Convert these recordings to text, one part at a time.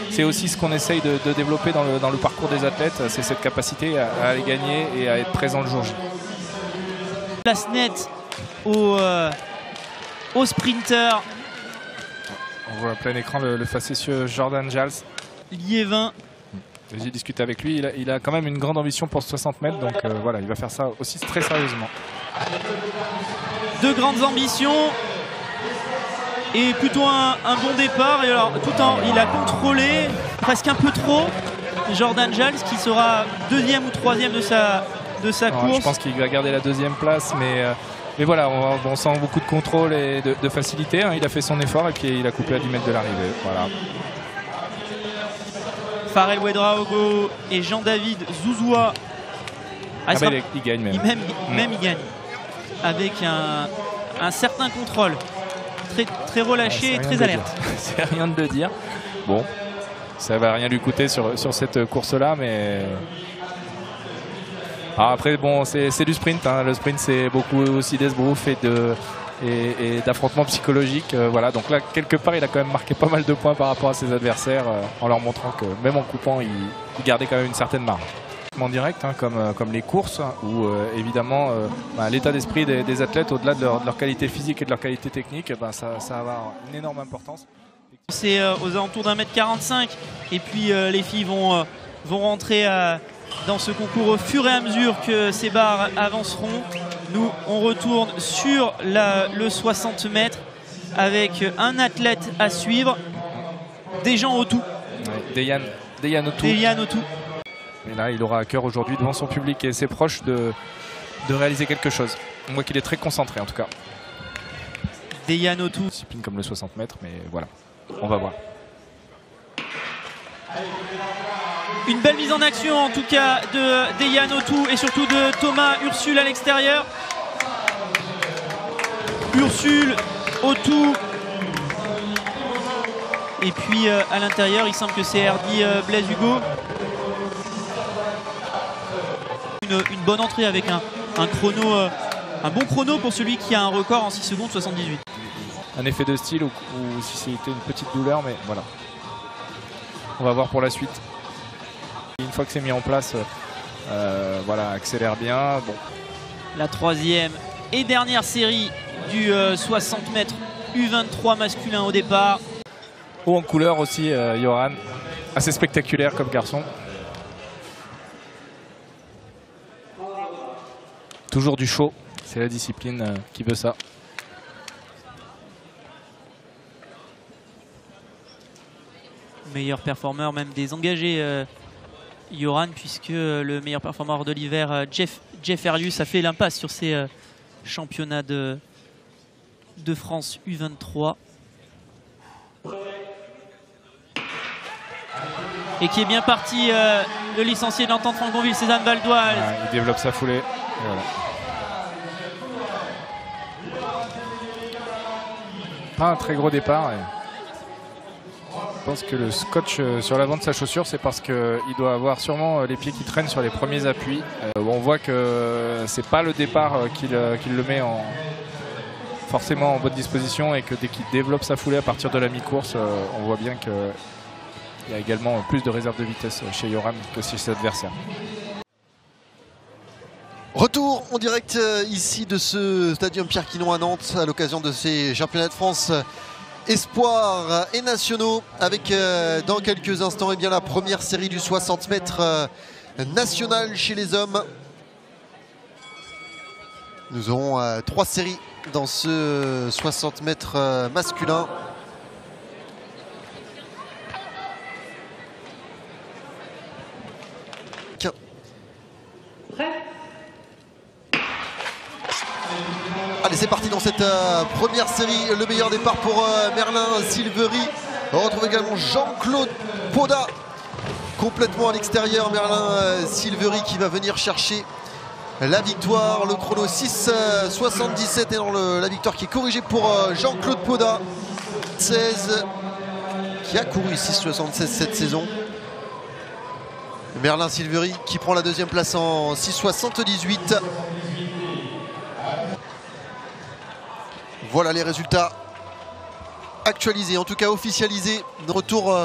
c'est aussi ce qu'on essaye de développer dans le parcours des athlètes, c'est cette capacité à aller gagner et à être présent le jour J. Place nette au sprinter. On voit à plein écran le facétieux Jordan Giles. Liévin. J'ai discuté avec lui, il a quand même une grande ambition pour ce 60 mètres, donc voilà, il va faire ça aussi très sérieusement. Deux grandes ambitions et plutôt un bon départ. Et alors, il a contrôlé presque un peu trop Jordan Giles qui sera deuxième ou troisième de sa course. Je pense qu'il va garder la deuxième place, mais voilà, on sent beaucoup de contrôle et de facilité. Hein. Il a fait son effort et puis il a coupé à 10 mètres de l'arrivée. Voilà. Farrell Ouedraogo et Jean-David Zouzoua. Il gagne même. Il gagne. Avec un certain contrôle. Très relâché et très alerte. C'est rien de le dire. Bon, ça va rien lui coûter sur cette course-là, mais... Alors après, bon, c'est du sprint. Hein. Le sprint, c'est beaucoup aussi d'esbrouf et d'affrontements psychologiques. Voilà. Donc là, quelque part, il a quand même marqué pas mal de points par rapport à ses adversaires en leur montrant que même en coupant, il gardait quand même une certaine marge. En direct, hein, comme les courses, où évidemment l'état d'esprit des athlètes, au-delà de leur qualité physique et de leur qualité technique, ça va avoir une énorme importance. C'est aux alentours d'1m45 et puis les filles vont rentrer dans ce concours au fur et à mesure que ces barres avanceront. Nous, on retourne sur le 60 mètres avec un athlète à suivre, Dejan Autou. Ouais, Dejan Autou. Et là, il aura à cœur aujourd'hui, devant son public et ses proches, de réaliser quelque chose. On voit qu'il est très concentré, en tout cas. Dejan Autou. Discipline comme le 60 mètres, mais voilà, on va voir. Une belle mise en action, en tout cas, de Dejan Autou et surtout de Thomas Ursule à l'extérieur. Ursule, Autou. Et puis à l'intérieur, il semble que c'est Herdy Blaise Hugo. Une bonne entrée avec un chrono, un bon chrono pour celui qui a un record en 6 secondes 78. Un effet de style ou si c'était une petite douleur, mais voilà. On va voir pour la suite. Une fois que c'est mis en place, voilà, accélère bien. Bon. La troisième et dernière série du 60 mètres U23 masculin au départ. Haut en couleur aussi, Joran. Assez spectaculaire comme garçon. Toujours du chaud, c'est la discipline qui veut ça. Meilleur performeur même des engagés, Joran, puisque le meilleur performeur de l'hiver, Jeff Erlius, a fait l'impasse sur ces championnats de France U23. Et qui est bien parti, le licencié de l'Entente Franconville, Cézanne Valdoise. Il développe sa foulée. Et voilà. Pas un très gros départ. Je pense que le scotch sur l'avant de sa chaussure, c'est parce qu'il doit avoir sûrement les pieds qui traînent sur les premiers appuis. On voit que c'est pas le départ qui le met forcément en bonne disposition, et que dès qu'il développe sa foulée à partir de la mi-course, on voit bien qu'il y a également plus de réserve de vitesse chez Joran que chez ses adversaires. Retour en direct ici de ce stadium Pierre Quinon à Nantes à l'occasion de ces championnats de France espoirs et nationaux, avec dans quelques instants la première série du 60 mètres national chez les hommes. Nous aurons 3 séries dans ce 60 mètres masculin. Allez, c'est parti dans cette première série. Le meilleur départ pour Merlin Silvery. On retrouve également Jean-Claude Poda complètement à l'extérieur. Merlin Silvery qui va venir chercher la victoire. Le chrono 6,77 et dans la victoire qui est corrigée pour Jean-Claude Poda. 16 qui a couru 6,76 cette saison. Merlin Silvery qui prend la deuxième place en 6,78. Voilà les résultats actualisé, en tout cas officialisé. Retour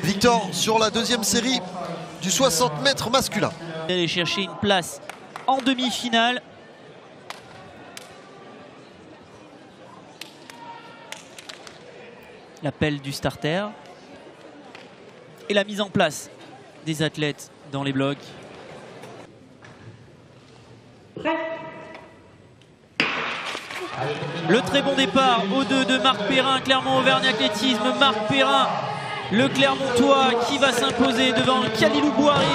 Victor sur la deuxième série du 60 mètres masculin. Aller chercher une place en demi-finale. L'appel du starter et la mise en place des athlètes dans les blocs. Le très bon départ au 2 de Marc Perrin, Clermont-Auvergne Athlétisme. Marc Perrin, le Clermontois qui va s'imposer devant Khalilou Bouharé.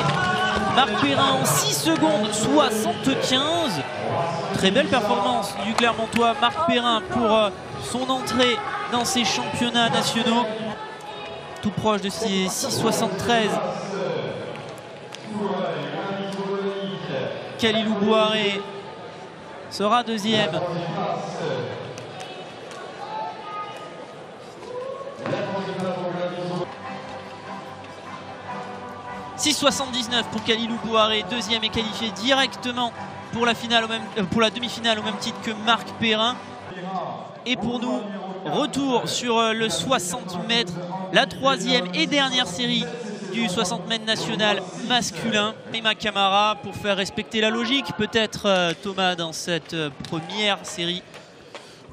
Marc Perrin en 6 secondes 75. Très belle performance du Clermontois Marc Perrin pour son entrée dans ces championnats nationaux. Tout proche de ses 6,73. Khalilou Bouharé sera deuxième. « 6,79 pour Khalilou Bouharé, deuxième est qualifié directement pour la finale pour la demi-finale au même titre que Marc Perrin. Et pour nous, retour sur le 60 mètres, la troisième et dernière série du 60 mètres national masculin. Brahima Camara pour faire respecter la logique, peut-être Thomas, dans cette première série.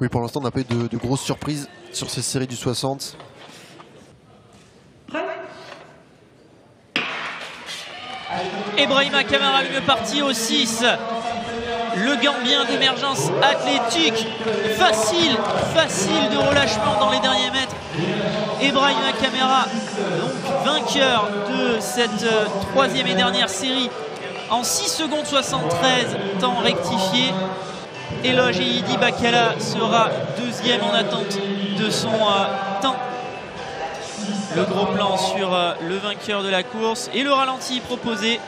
Oui, pour l'instant on n'a pas eu de grosses surprises sur ces séries du 60. Et Brahima Camara, le parti au 6. Le Gambien d'émergence athlétique. Facile de relâchement dans les derniers mètres. Et Brahima Camara, donc vainqueur de cette troisième et dernière série en 6 secondes 73, temps rectifié. Eloge Eyidi Bakala sera deuxième en attente de son temps. Le gros plan sur le vainqueur de la course et le ralenti proposé.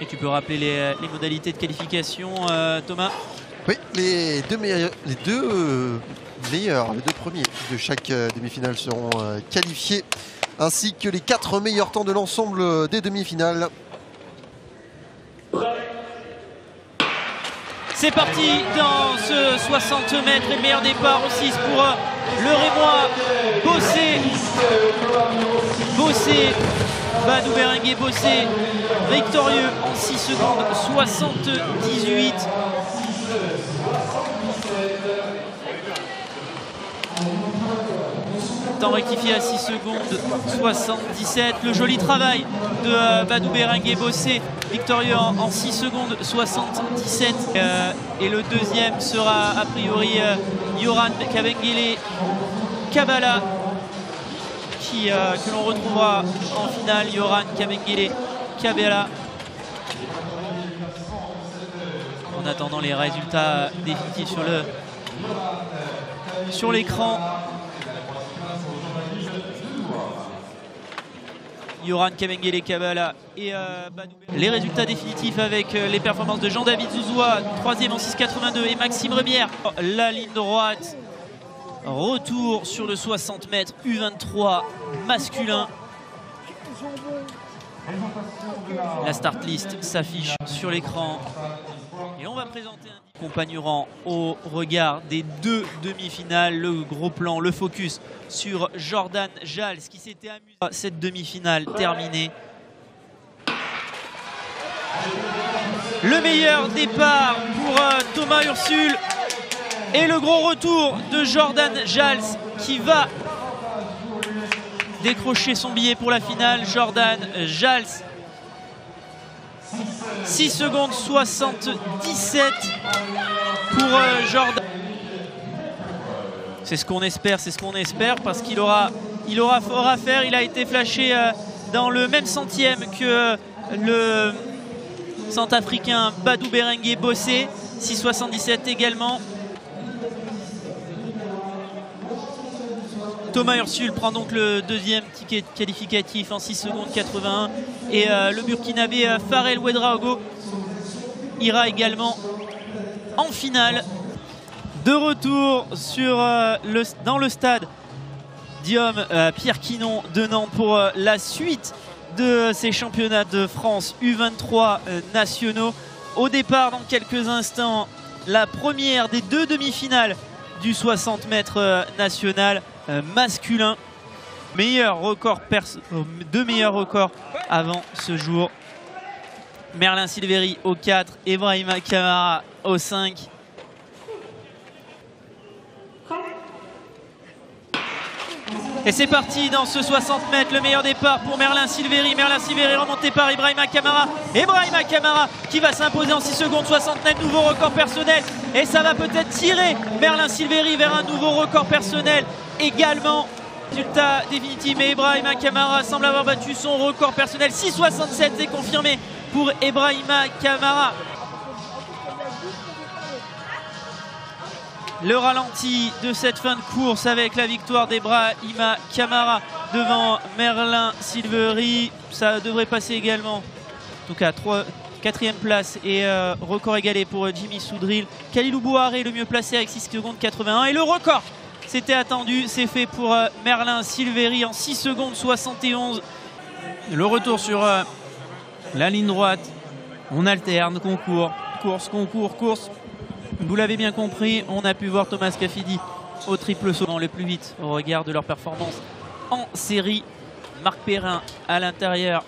Et tu peux rappeler les modalités de qualification, Thomas? Oui, les deux premiers de chaque demi-finale seront qualifiés, ainsi que les 4 meilleurs temps de l'ensemble des demi-finales. C'est parti dans ce 60 mètres et meilleur départ aussi pour le Rémois Bossé, Badou Berenguer Bossé, victorieux en 6 secondes 78. Temps rectifié à 6 secondes 77. Le joli travail de Badou Berenguer Bossé, victorieux en 6 secondes 77. Et le deuxième sera a priori Yoran Kabengele Kabala, que l'on retrouvera en finale. Yoran Kabengele Kabala. En attendant les résultats définitifs sur l'écran. Yoran Kabengele Kabala et Badou. Les résultats définitifs avec les performances de Jean-David Zouzoua, 3e en 6,82, et Maxime Remière. La ligne droite. Retour sur le 60 mètres U23 masculin. La start list s'affiche sur l'écran. Et on va présenter un accompagnerant au regard des deux demi-finales. Le gros plan, le focus sur Jordan Jals qui s'était amusé à cette demi-finale terminée. Le meilleur départ pour Thomas Ursule. Et le gros retour de Jordan Jals qui va décrocher son billet pour la finale. Jordan Jals, 6 secondes 77 pour Jordan. C'est ce qu'on espère, parce qu'il aura fort à faire. Il a été flashé dans le même centième que le centrafricain Badou Berenguer Bossé, 6,77 également. Thomas Ursule prend donc le deuxième ticket qualificatif en 6 secondes 81. Et le Burkinabé Farel Ouedraogo ira également en finale. De retour dans le stade Diom Pierre Quinon de Nantes pour la suite de ces championnats de France U23 nationaux. Au départ, dans quelques instants, la première des 2 demi-finales du 60 mètres national masculin. Deux meilleurs records avant ce jour. Merlin Silveri au 4, Ebrahima Camara au 5. Et c'est parti dans ce 60 mètres, le meilleur départ pour Merlin Silveri. Merlin Silveri remonté par Ebrahima Camara. Ebrahima Camara qui va s'imposer en 6 secondes 69, nouveau record personnel. Et ça va peut-être tirer Merlin Silveri vers un nouveau record personnel également. Résultat définitif, mais Ebrahima Camara semble avoir battu son record personnel. 6,67 c'est confirmé pour Ebrahima Camara. Le ralenti de cette fin de course avec la victoire d'Ebrahima Camara devant Merlin Silveri. Ça devrait passer également. En tout cas, 4e place et record égalé pour Jimmy Soudril. Khalilou Bouharé le mieux placé avec 6 secondes 81. Et le record, c'était attendu, c'est fait pour Merlin Silveri en 6 secondes 71. Le retour sur la ligne droite. On alterne concours, course, concours, course. Vous l'avez bien compris, on a pu voir Thomas Cafidi au triple saut le plus vite au regard de leur performance en série. Marc Perrin à l'intérieur.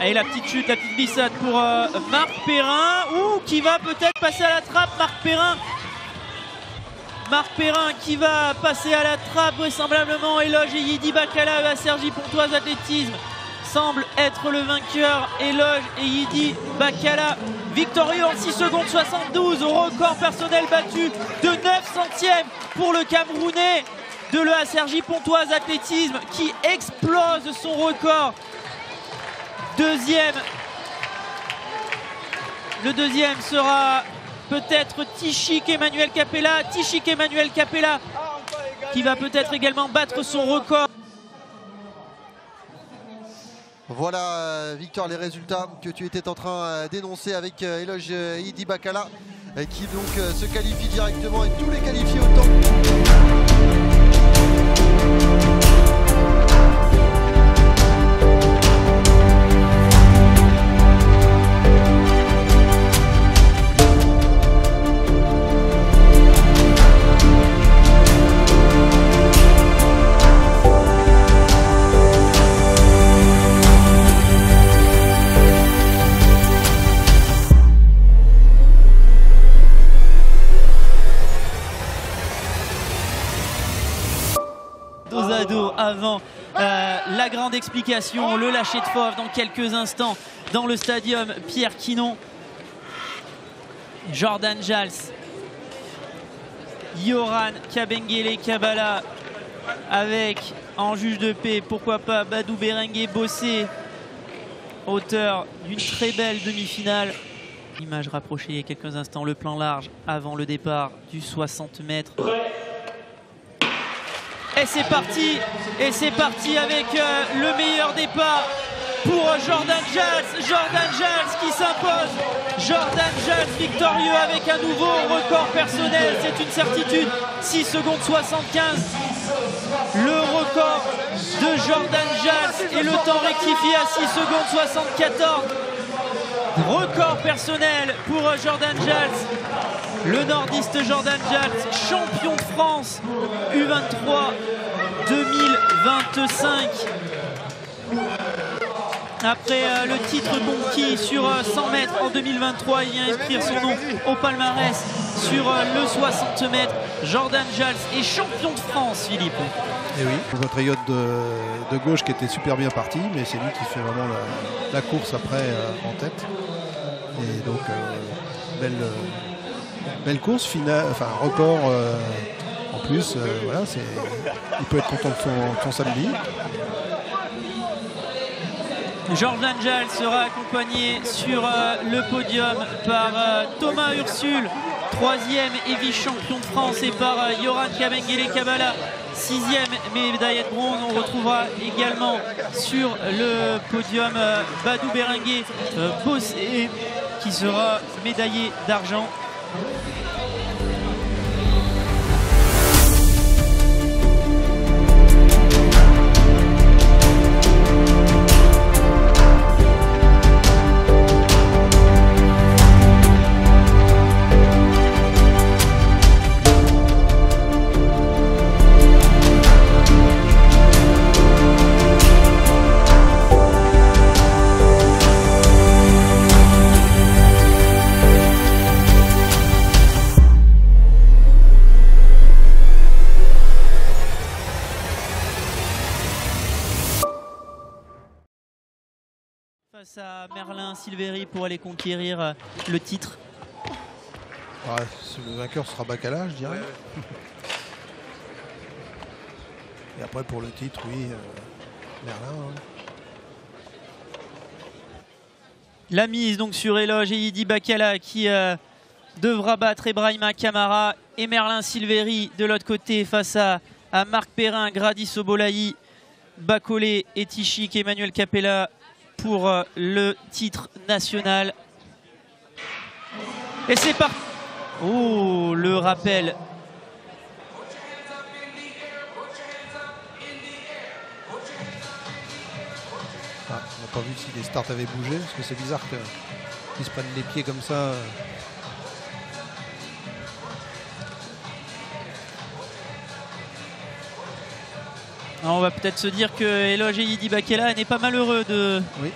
Et la petite chute, la petite glissade pour Marc Perrin. Qui va peut-être passer à la trappe, Marc Perrin. Marc Perrin qui va passer à la trappe vraisemblablement. Éloge et Yidi Bakala à Sergi Pontoise Athlétisme semble être le vainqueur. Éloge et Yidi Bakala victorieux en 6 secondes 72. Record personnel battu de 9 centièmes pour le Camerounais de l'EA Sergi Pontoise Athlétisme qui explose son record. Le deuxième sera peut-être Tichik Emmanuel Capella. Tichik Emmanuel Capella qui va peut-être également battre son record. Voilà Victor, les résultats que tu étais en train d'énoncer avec Éloge Yidi Bakala qui donc se qualifie directement et tous les qualifiés autant. Avant la grande explication, le lâcher de fauve dans quelques instants dans le stadium Pierre Quinon. Jordan Jals, Yoran Kabengele Kabala avec en juge de paix, pourquoi pas Badou Berengue Bossé, auteur d'une très belle demi-finale. Image rapprochée il y a quelques instants, le plan large avant le départ du 60 mètres. Et c'est parti avec le meilleur départ pour Jordan Jals. Jordan Jals qui s'impose. Jordan Jals victorieux avec un nouveau record personnel, c'est une certitude. 6 secondes 75. Le record de Jordan Jals et le temps rectifié à 6 secondes 74. Record personnel pour Jordan Jals. Le nordiste Jordan Jals, champion de France U23 2025. Après le titre conquis sur 100 mètres en 2023, il vient inscrire son nom au palmarès sur le 60 mètres. Jordan Jals est champion de France, Philippe. Et oui, un compatriote de gauche qui était super bien parti, mais c'est lui qui fait vraiment la course après en tête. Et donc, belle course, finale, enfin record en plus. Voilà, il peut être content de son samedi. Georges Danjal sera accompagné sur le podium par Thomas Ursule, 3e et vice-champion de France, et par Yoran Kabengele Kabala, 6e médaille de bronze. On retrouvera également sur le podium Badou Berenguer Bossé, qui sera médaillé d'argent. Face à Merlin Silveri pour aller conquérir le titre. Ouais, le vainqueur sera Bacala, je dirais. Et après pour le titre, oui, Merlin. Hein. La mise donc sur Eloge et Yidi Bacala qui devra battre Ibrahima Kamara et Merlin Silveri de l'autre côté face à Marc Perrin, Grady Sobolaï, Bacolé et Tichik, Emmanuel Capella pour le titre national. Et c'est parti. Oh, le rappel. Ah, on n'a pas vu si les starts avaient bougé, parce que c'est bizarre qu'ils se prennent les pieds comme ça. Alors on va peut-être se dire que Eloge et Yidi Bacala n'est pas malheureux de... Oui.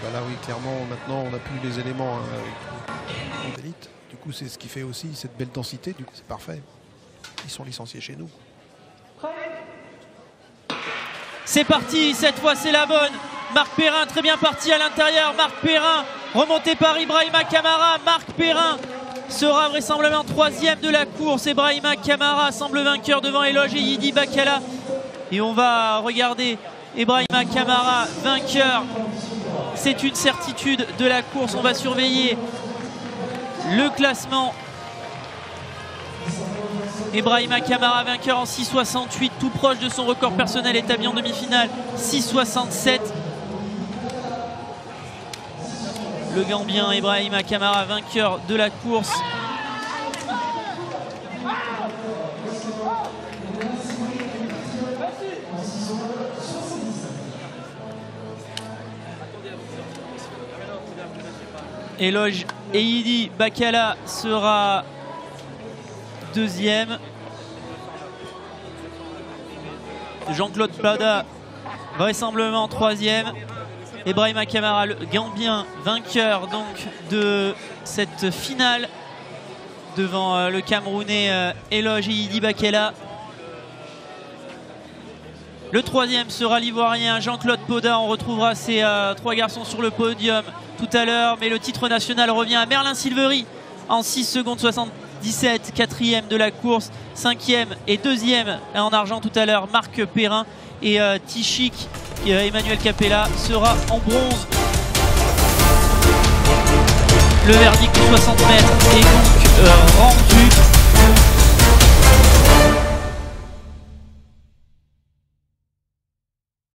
Bah là oui, clairement maintenant on n'a plus les éléments avec l'élite. Du coup c'est ce qui fait aussi cette belle densité, du coup c'est parfait. Ils sont licenciés chez nous. C'est parti, cette fois c'est la bonne. Marc Perrin très bien parti à l'intérieur. Marc Perrin remonté par Ibrahima Kamara. Marc Perrin sera vraisemblablement 3e de la course. Ibrahima Kamara semble vainqueur devant Eloge et Yidi Bacala. Et on va regarder Ibrahima Kamara vainqueur. C'est une certitude de la course. On va surveiller le classement. Ibrahima Kamara vainqueur en 6,68, tout proche de son record personnel établi en demi-finale, 6,67. Le Gambien Ibrahima Kamara vainqueur de la course. Eloge et Yidi Bacala sera 2e. Jean-Claude Plada vraisemblablement 3e. Ibrahima Kamara, le Gambien, vainqueur donc de cette finale devant le Camerounais Eloge et Yidi Bacala. Le 3e sera l'Ivoirien Jean-Claude Poda. On retrouvera ces 3 garçons sur le podium tout à l'heure, mais le titre national revient à Merlin Silveri en 6 secondes 77, 4e de la course, 5e et 2e en argent tout à l'heure Marc Perrin, et Tichik Emmanuel Capella sera en bronze. Le verdict de 60 mètres est donc rendu.